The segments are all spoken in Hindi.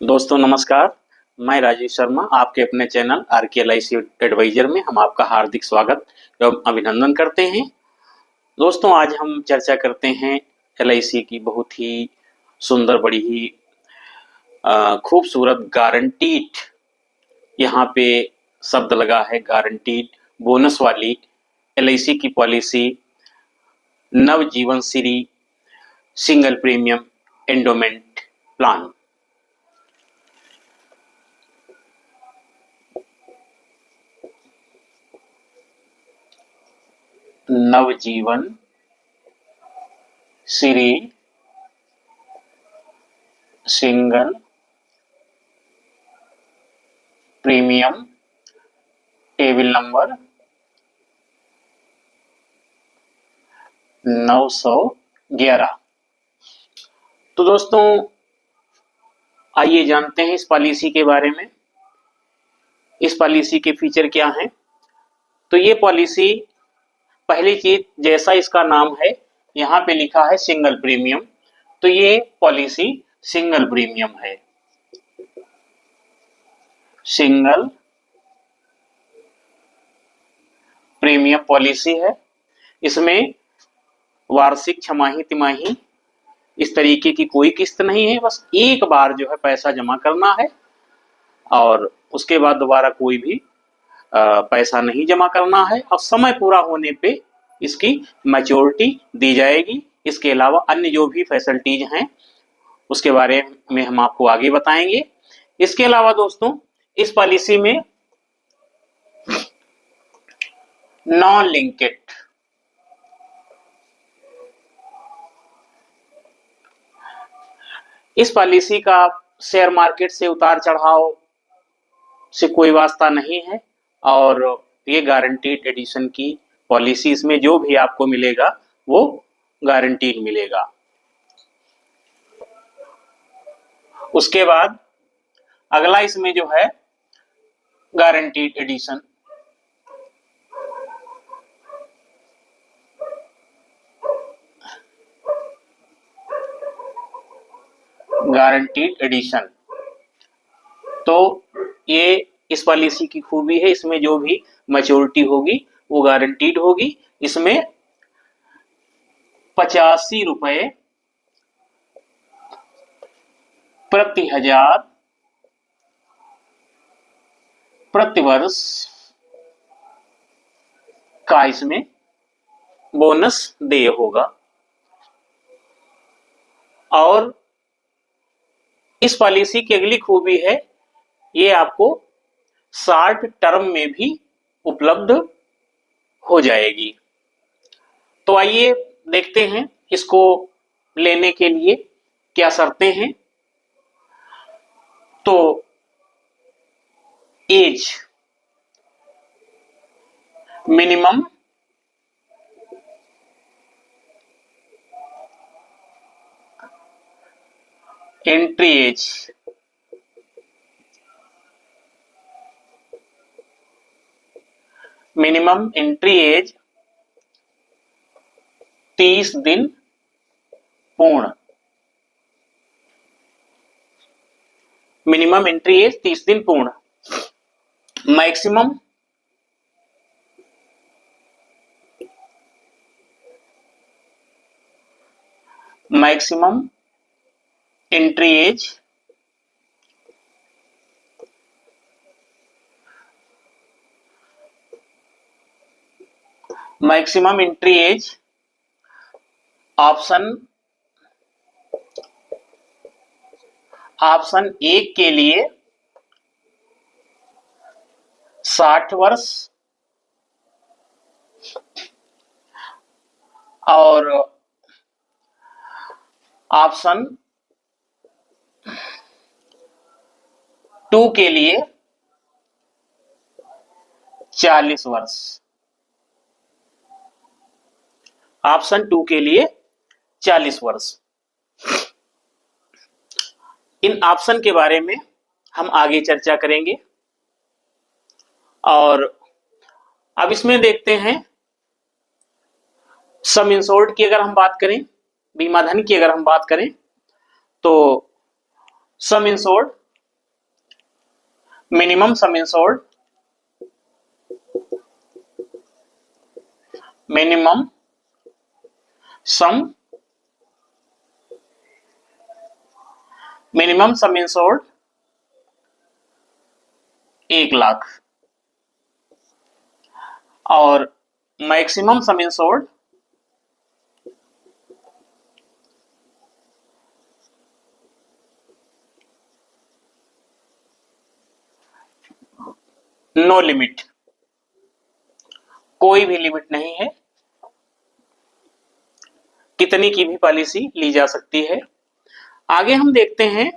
दोस्तों नमस्कार। मैं राजीव शर्मा आपके अपने चैनल आरके एलआईसी एडवाइजर में हम आपका हार्दिक स्वागत एवं अभिनंदन करते हैं। दोस्तों आज हम चर्चा करते हैं एलआईसी की बहुत ही सुंदर बड़ी ही खूबसूरत गारंटीड, यहाँ पे शब्द लगा है गारंटीड बोनस वाली एलआईसी की policy Navjeevan Shri single premium endowment plan. Navjeevan Shri single premium table number 911। तो दोस्तों आइए जानते हैं इस पॉलिसी के बारे में। इस पॉलिसी के फीचर क्या हैं? तो ये पॉलिसी, पहली चीज, जैसा इसका नाम है यहाँ पे लिखा है सिंगल प्रीमियम, तो ये पॉलिसी सिंगल प्रीमियम है। सिंगल प्रीमियम पॉलिसी है। इसमें वार्षिक, छमाही, तिमाही इस तरीके की कोई किस्त नहीं है। बस एक बार जो है पैसा जमा करना है और उसके बाद दोबारा कोई भी पैसा नहीं जमा करना है और समय पूरा होने पे इसकी मैच्योरिटी दी जाएगी। इसके अलावा अन्य जो भी फैसिलिटीज हैं उसके बारे में हम आपको आगे बताएंगे। इसके अलावा दोस्तों इस पॉलिसी में नॉन लिंकेड इस पॉलिसी का शेयर मार्केट से उतार चढ़ाव से कोई वास्ता नहीं है और ये गारंटीड एडिशन की पॉलिसी, इसमें जो भी आपको मिलेगा वो गारंटीड मिलेगा। उसके बाद अगला इसमें जो है गारंटीड एडिशन, गारंटीड एडिशन। तो ये इस पॉलिसी की खूबी है, इसमें जो भी मैच्योरिटी होगी वो गारंटीड होगी। इसमें 85 रुपए प्रति हजार प्रति वर्ष का इसमें बोनस देय होगा। और इस पॉलिसी की अगली खूबी है, ये आपको शॉर्ट टर्म में भी उपलब्ध हो जाएगी। तो आइए देखते हैं इसको लेने के लिए क्या शर्तें हैं। तो age, minimum entry age, minimum entry age 30 दिन पूर्ण। मिनिमम एंट्री एज 30 दिन पूर्ण। Maximum maximum entry age maximum entry age option एक के लिए 60 वर्ष और ऑप्शन 2 के लिए 40 वर्ष। ऑप्शन 2 के लिए 40 वर्ष। इन ऑप्शन के बारे में हम आगे चर्चा करेंगे। और अब इसमें देखते हैं सम इंश्योर्ड की अगर हम बात करें, बीमा धन की अगर हम बात करें, तो sum insured minimum sum insured, minimum sum, minimum sum insured 1 lakh और maximum sum insured 'no limit', कोई भी लिमिट नहीं है, कितनी की भी पॉलिसी ली जा सकती है। आगे हम देखते हैं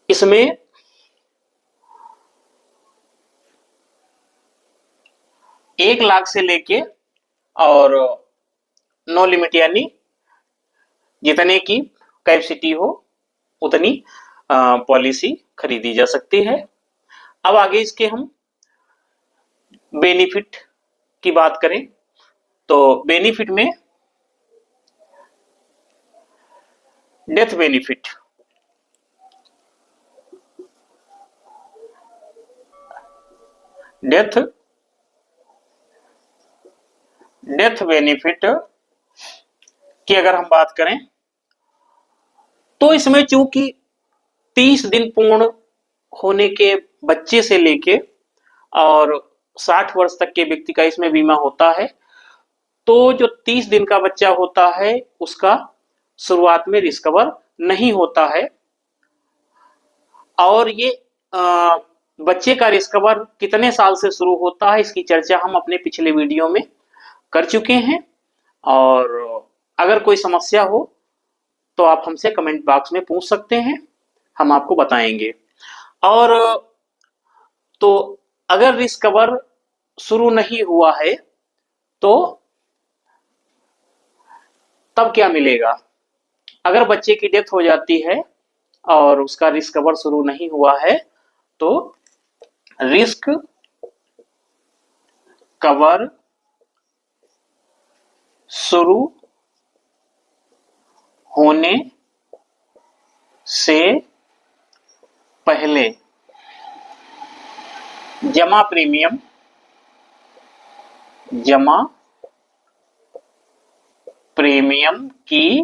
इसमें 1 लाख से लेके और नो लिमिट यानी जितने की कैपेसिटी हो उतनी पॉलिसी खरीदी जा सकती है। अब आगे इसके हम बेनिफिट की बात करें तो बेनिफिट में डेथ बेनिफिट, डेथ बेनिफिट की अगर हम बात करें तो इसमें चूंकि 30 दिन पूर्ण होने के बच्चे से लेके और 60 वर्ष तक के व्यक्ति का इसमें बीमा होता है, तो जो 30 दिन का बच्चा होता है उसका शुरुआत में रिस्कवर नहीं होता है और ये बच्चे का रिस्कवर कितने साल से शुरू होता है इसकी चर्चा हम अपने पिछले वीडियो में कर चुके हैं और अगर कोई समस्या हो तो आप हमसे कमेंट बॉक्स में पूछ सकते हैं, हम आपको बताएंगे। और तो अगर रिस्कवर शुरू नहीं हुआ है तो तब क्या मिलेगा? अगर बच्चे की डेथ हो जाती है और उसका रिस्क कवर शुरू नहीं हुआ है तो रिस्क कवर शुरू होने से पहले जमा प्रीमियम की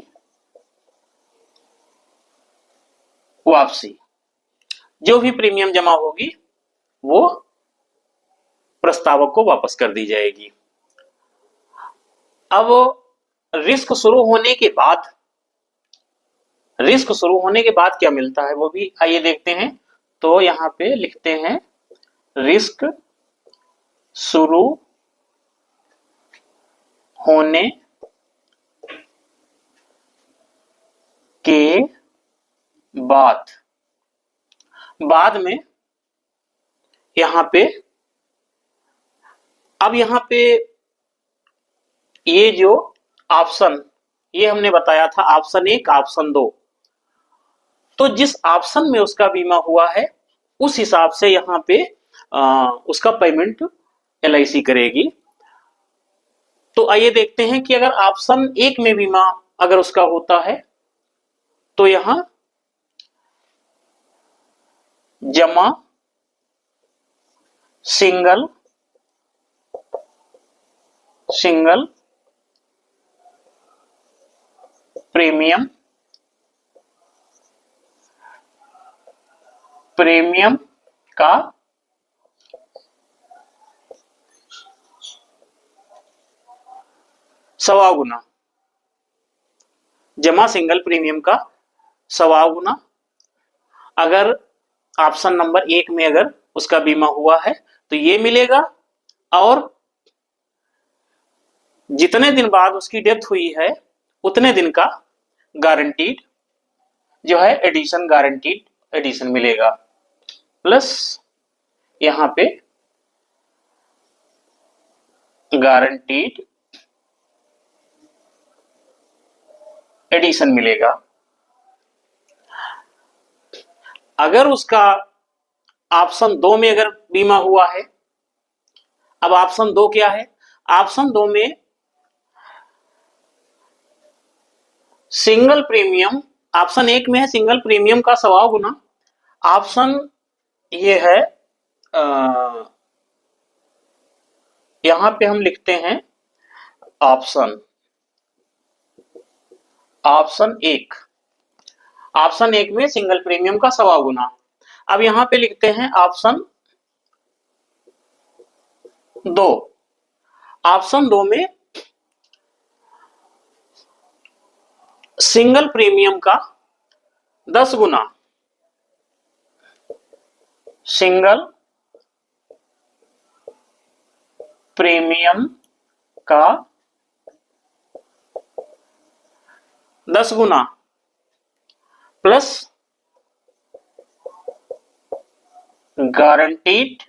वापसी, जो भी प्रीमियम जमा होगी वो प्रस्तावक को वापस कर दी जाएगी। अब रिस्क शुरू होने के बाद क्या मिलता है वो भी आइए देखते हैं। तो यहां पे लिखते हैं रिस्क शुरू होने के बाद में यहां पे अब यहां पे ये जो ऑप्शन ये हमने बताया था ऑप्शन 1 ऑप्शन 2, तो जिस ऑप्शन में उसका बीमा हुआ है उस हिसाब से यहां पे उसका पेमेंट LIC करेगी। तो आइए देखते हैं कि अगर ऑप्शन 1 में बीमा अगर उसका होता है तो यहां जमा सिंगल प्रीमियम का सवा गुना, जमा सिंगल प्रीमियम का सवा गुना अगर ऑप्शन नंबर 1 में अगर उसका बीमा हुआ है तो ये मिलेगा और जितने दिन बाद उसकी डेथ हुई है उतने दिन का गारंटीड जो है गारंटीड एडिशन मिलेगा, प्लस यहां पे गारंटीड एडिशन मिलेगा। अगर उसका ऑप्शन 2 में अगर बीमा हुआ है, अब ऑप्शन 2 क्या है? ऑप्शन 2 में सिंगल प्रीमियम, ऑप्शन 1 में है सिंगल प्रीमियम का सवा गुना ऑप्शन ये है, यहां पे हम लिखते हैं ऑप्शन ऑप्शन एक। ऑप्शन एक में सिंगल प्रीमियम का 1.25 गुना। अब यहां पे लिखते हैं ऑप्शन दो। ऑप्शन दो में सिंगल प्रीमियम का 10 गुना, सिंगल प्रीमियम का 10 गुना प्लस गारंटीड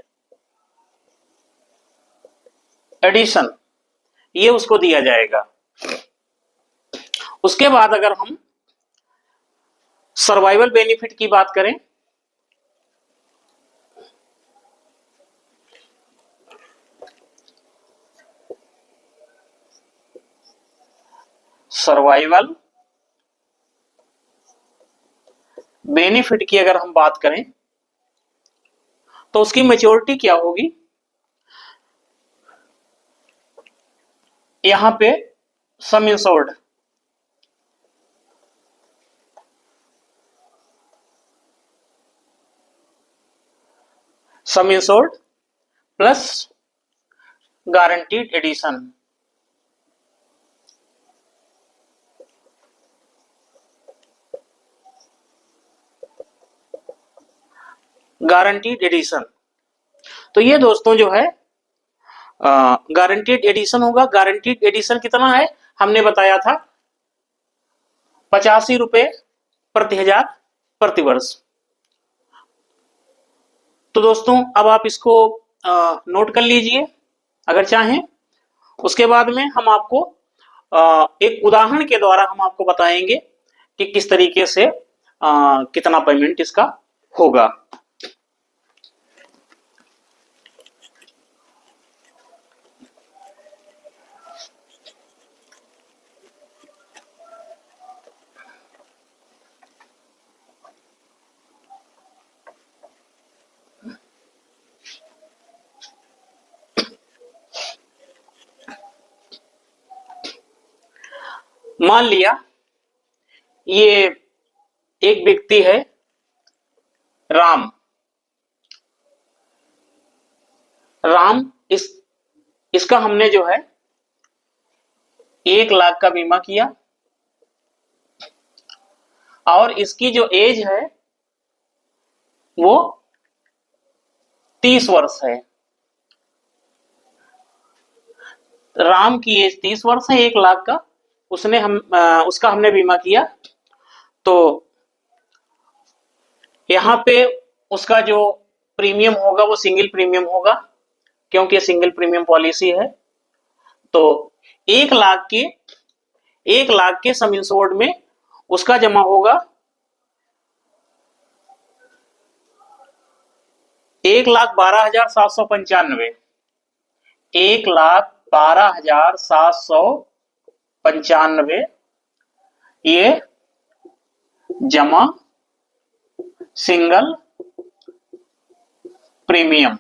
एडिशन, ये उसको दिया जाएगा। उसके बाद अगर हम सर्वाइवल बेनिफिट की बात करें, सर्वाइवल बेनिफिट की अगर हम बात करें तो उसकी मैच्योरिटी क्या होगी, यहां पे sum insured, sum insured plus guaranteed addition, guaranteed addition. तो ये दोस्तों जो है गारंटीड एडिशन होगा। गारंटीड एडिशन कितना है, हमने बताया था 85 रुपए प्रति हजार प्रति वर्ष। तो दोस्तों अब आप इसको नोट कर लीजिए अगर चाहें। उसके बाद में हम आपको एक उदाहरण के द्वारा हम आपको बताएंगे कि किस तरीके से कितना पेमेंट इसका होगा। मान लिया ये एक व्यक्ति है राम। इसका हमने जो है 1 लाख का बीमा किया और इसकी जो एज है वो 30 वर्ष है। राम की एज 30 वर्ष है, 1 लाख का उसका हमने बीमा किया। तो यहां पे उसका जो प्रीमियम होगा वो सिंगल प्रीमियम होगा, क्योंकि सिंगल प्रीमियम पॉलिसी है। तो 1 लाख के सम इंश्योर्ड में उसका जमा होगा 1,12,795, 1,12,795 ये जमा सिंगल प्रीमियम,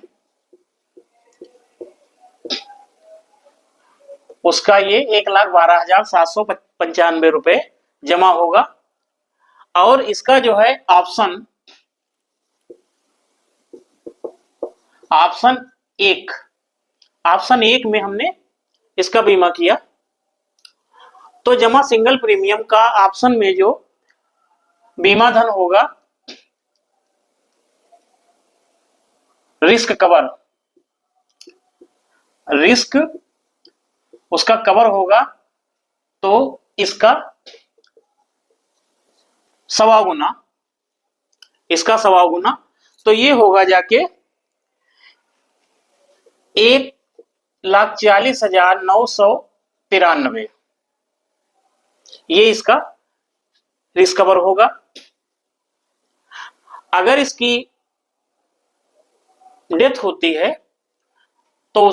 उसका ये 1,12,795 रुपए जमा होगा। और इसका जो है ऑप्शन एक में हमने इसका बीमा किया। तो जमा सिंगल प्रीमियम का ऑप्शन में जो बीमा धन होगा, रिस्क उसका कवर होगा, तो इसका 1.25 गुना, तो ये होगा जाके 1,40,993, ये इसका रिस्क कवर होगा। अगर इसकी डेथ होती है तो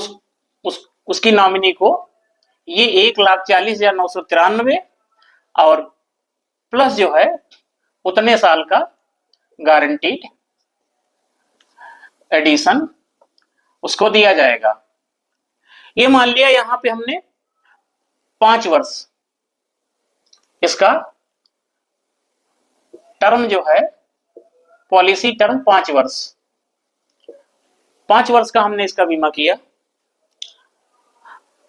उसकी नॉमिनी को ये 1,40,993 और प्लस जो है उतने साल का गारंटीड एडिशन उसको दिया जाएगा। ये मान लिया यहां पे हमने 5 वर्ष इसका टर्म जो है, पॉलिसी टर्म 5 वर्ष, 5 वर्ष का हमने इसका बीमा किया।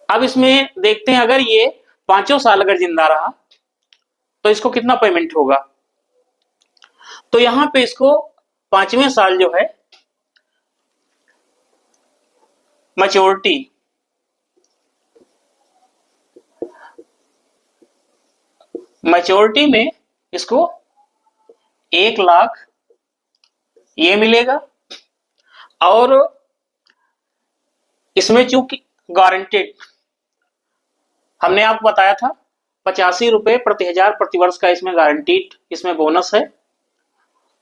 अब इसमें देखते हैं अगर ये 5 साल अगर जिंदा रहा तो इसको कितना पेमेंट होगा। तो यहां पे इसको 5वें साल जो है मैच्योरिटी में इसको 1 लाख ये मिलेगा। और इसमें चूंकि गारंटेड हमने आपको बताया था 85 रुपए प्रति हजार प्रतिवर्ष का इसमें गारंटीड इसमें बोनस है,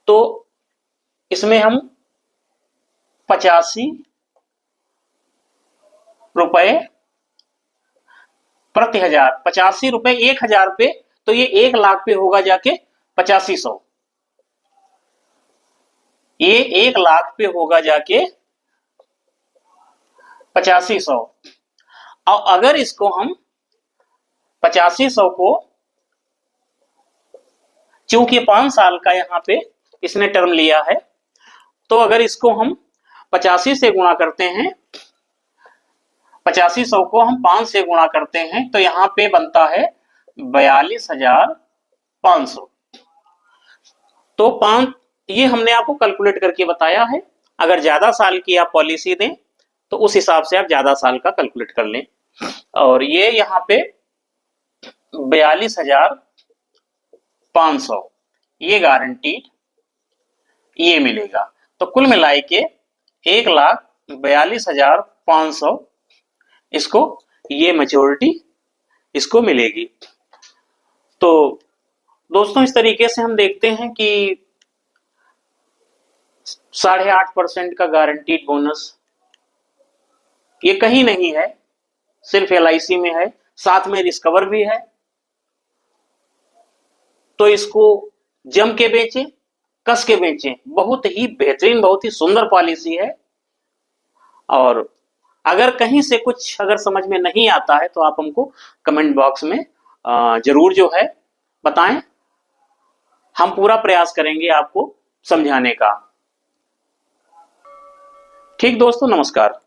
तो इसमें हम 85 रुपए प्रति हजार, 85 रुपए 1000 पे, तो ये 1 लाख पे होगा जाके 8500, ये 1 लाख पे होगा जाके 8500। और अगर इसको हम 8500 को, चूंकि 5 साल का यहां पे इसने टर्म लिया है, तो अगर इसको हम 85 से गुणा करते हैं, 8500 को हम 5 से गुणा करते हैं, तो यहां पे बनता है 42,500। तो 5 ये हमने आपको कैलकुलेट करके बताया है। अगर ज्यादा साल की आप पॉलिसी दें तो उस हिसाब से आप ज्यादा साल का कैलकुलेट कर लें। और ये यहाँ पे 42,500 ये गारंटीड ये मिलेगा। तो कुल मिलाए के 1,42,500 इसको ये मैच्योरिटी इसको मिलेगी। तो दोस्तों इस तरीके से हम देखते हैं कि 8.5% का गारंटीड बोनस ये कहीं नहीं है, सिर्फ LIC में है, साथ में रिस्कवर भी है। तो इसको जम के बेचें, कस के बेचें, बहुत ही बेहतरीन, बहुत ही सुंदर पॉलिसी है। और अगर कहीं से कुछ अगर समझ में नहीं आता है तो आप हमको कमेंट बॉक्स में जरूर जो है बताएं, हम पूरा प्रयास करेंगे आपको समझाने का। ठीक दोस्तों, नमस्कार।